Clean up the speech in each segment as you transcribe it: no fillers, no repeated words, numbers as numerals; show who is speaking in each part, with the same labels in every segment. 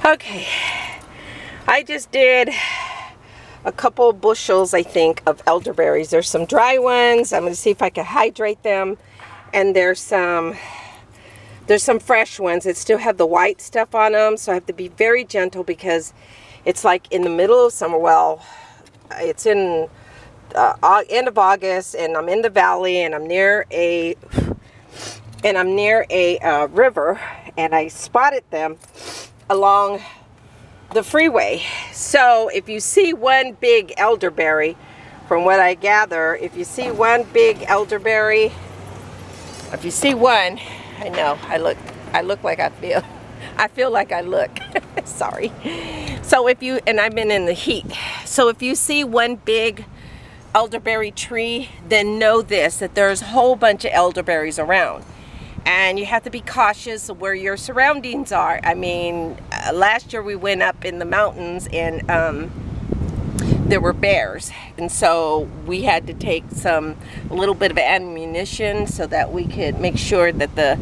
Speaker 1: Okay, I just did a couple bushels, I think, of elderberries. There's some dry ones. I'm going to see if I can hydrate them. And there's some fresh ones that still have the white stuff on them. So I have to be very gentle because it's like in the middle of summer. Well, it's in end of August, and I'm in the valley, and I'm near a river, and I spotted them along the freeway. So if you see one big elderberry, from what I gather, if you see one big elderberry, if you see one, I know I look like I feel like I look. Sorry. So if you, and I've been in the heat, so if you see one big elderberry tree, then know this, that there's a whole bunch of elderberries around. And you have to be cautious of where your surroundings are. I mean, last year we went up in the mountains, and there were bears. And so we had to take a little bit of ammunition so that we could make sure that the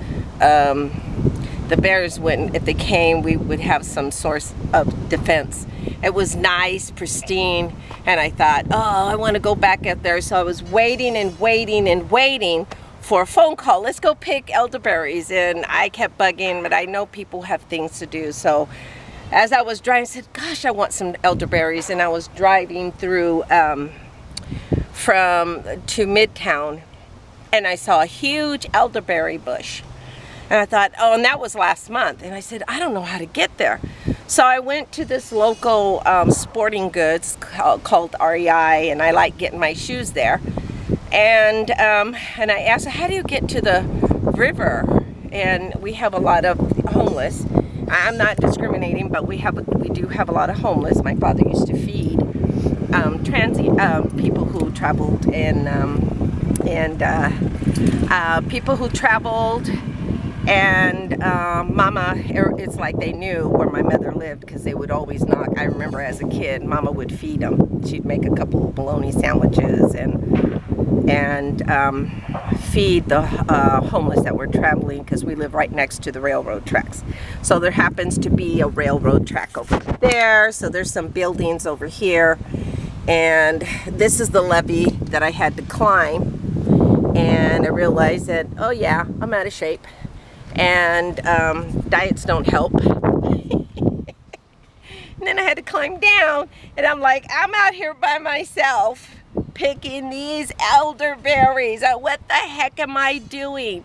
Speaker 1: bears wouldn't, if they came, we would have some source of defense. It was nice, pristine, and I thought, oh, I want to go back up there. So I was waiting and waiting and waiting for a phone call. Let's go pick elderberries. And I kept bugging, but I know people have things to do. So as I was driving, I said, gosh, I want some elderberries. And I was driving through to Midtown, and I saw a huge elderberry bush. And I thought, oh, and that was last month. And I said, I don't know how to get there. So I went to this local sporting goods called REI, and I like getting my shoes there. And I asked her, how do you get to the river? And we have a lot of homeless. I'm not discriminating, but we do have a lot of homeless. My father used to feed people who traveled, people who traveled. And Mama, it's like they knew where my mother lived because they would always knock. I remember as a kid, Mama would feed them. She'd make a couple of bologna sandwiches and feed the homeless that were traveling, because we live right next to the railroad tracks. So there happens to be a railroad track over there. So there's some buildings over here. And this is the levee that I had to climb. And I realized that, oh yeah, I'm out of shape. And diets don't help. And then I had to climb down, and I'm like, I'm out here by myself picking these elderberries. What the heck am I doing?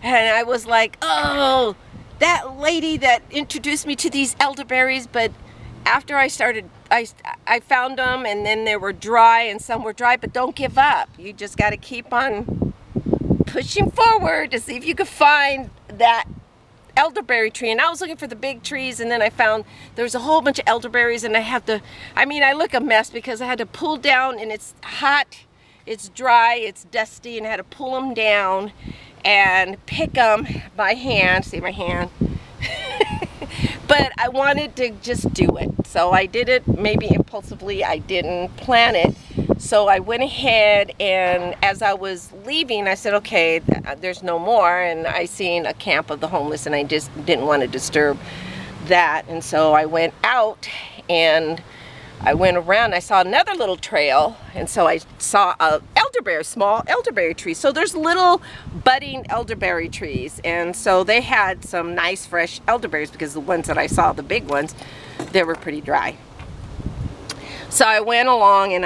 Speaker 1: And I was like, oh, that lady that introduced me to these elderberries. But after I started, I found them, and then they were dry, and some were dry. But don't give up. You just got to keep on pushing forward to see if you could find that elderberry tree. And I was looking for the big trees, and then I found there's a whole bunch of elderberries, and I look a mess because I had to pull down, and it's hot, it's dry, it's dusty, and I had to pull them down and pick them by hand. See my hand? But I wanted to just do it. So I did it maybe impulsively. I didn't plan it. So I went ahead, and as I was leaving, I said, okay, there's no more. And I seen a camp of the homeless, and I just didn't want to disturb that. And so I went out, and I went around. I saw another little trail, and so I saw a small elderberry tree. So there's little budding elderberry trees, and so they had some nice fresh elderberries, because the ones that I saw, the big ones, they were pretty dry. So I went along, and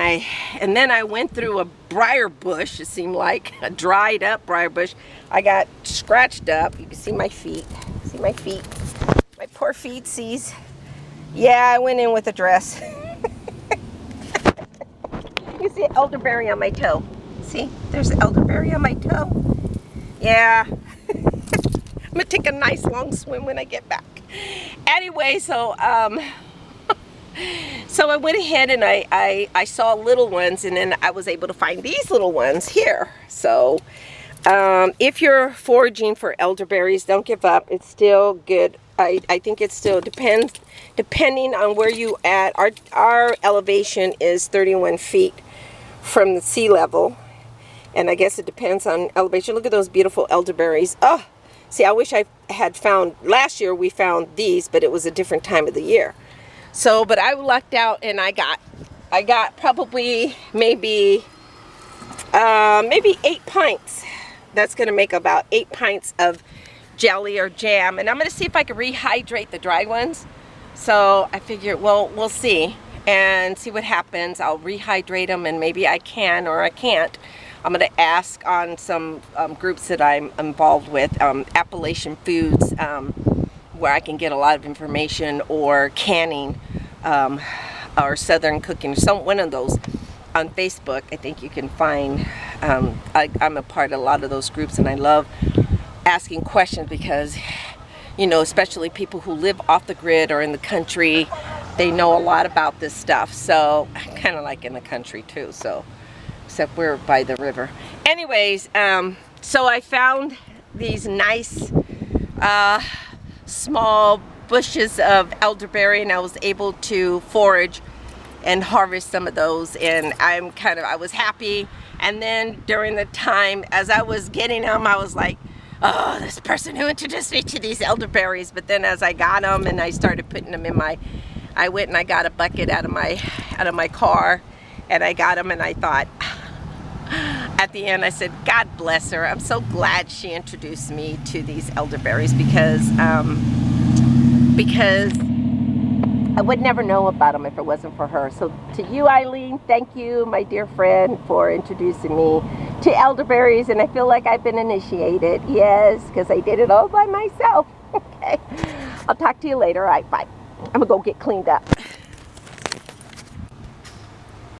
Speaker 1: then I went through a briar bush. It seemed like a dried up briar bush. I got scratched up. You can see my feet. See my feet? My poor feet sees. Yeah, I went in with a dress. You see an elderberry on my toe. See, there's an elderberry on my toe. Yeah. I'm gonna take a nice long swim when I get back. Anyway, so so I went ahead, and I saw little ones, and then I was able to find these little ones here. So if you're foraging for elderberries, don't give up. It's still good. I think it still depending on where you at. Our elevation is 31 feet from the sea level, and I guess it depends on elevation. Look at those beautiful elderberries. Oh, See, I wish I had found, last year we found these, but it was a different time of the year. So, but I lucked out and I got probably maybe 8 pints. That's gonna make about 8 pints of jelly or jam. And I'm gonna see if I can rehydrate the dry ones. So I figure, well, we'll see and see what happens. I'll rehydrate them and maybe I can or I can't. I'm going to ask on some groups that I'm involved with, Appalachian Foods, where I can get a lot of information, or canning, or Southern Cooking, one of those on Facebook. I think you can find, I'm a part of a lot of those groups, and I love asking questions because, you know, especially people who live off the grid or in the country, they know a lot about this stuff. So I'm kind of like in the country too, so except we're by the river. Anyways, so I found these nice small bushes of elderberry, and I was able to forage and harvest some of those, and I was happy. And then during the time as I was getting them, I was like, oh, this person who introduced me to these elderberries. But then as I got them and I started putting them in I went and I got a bucket out of my car, and I got them, and I thought, at the end I said, God bless her. I'm so glad she introduced me to these elderberries, because I would never know about them if it wasn't for her. So to you, Eileen, thank you, my dear friend, for introducing me to elderberries. And I feel like I've been initiated. Yes, because I did it all by myself. Okay, I'll talk to you later. All right, bye. I'm gonna go get cleaned up.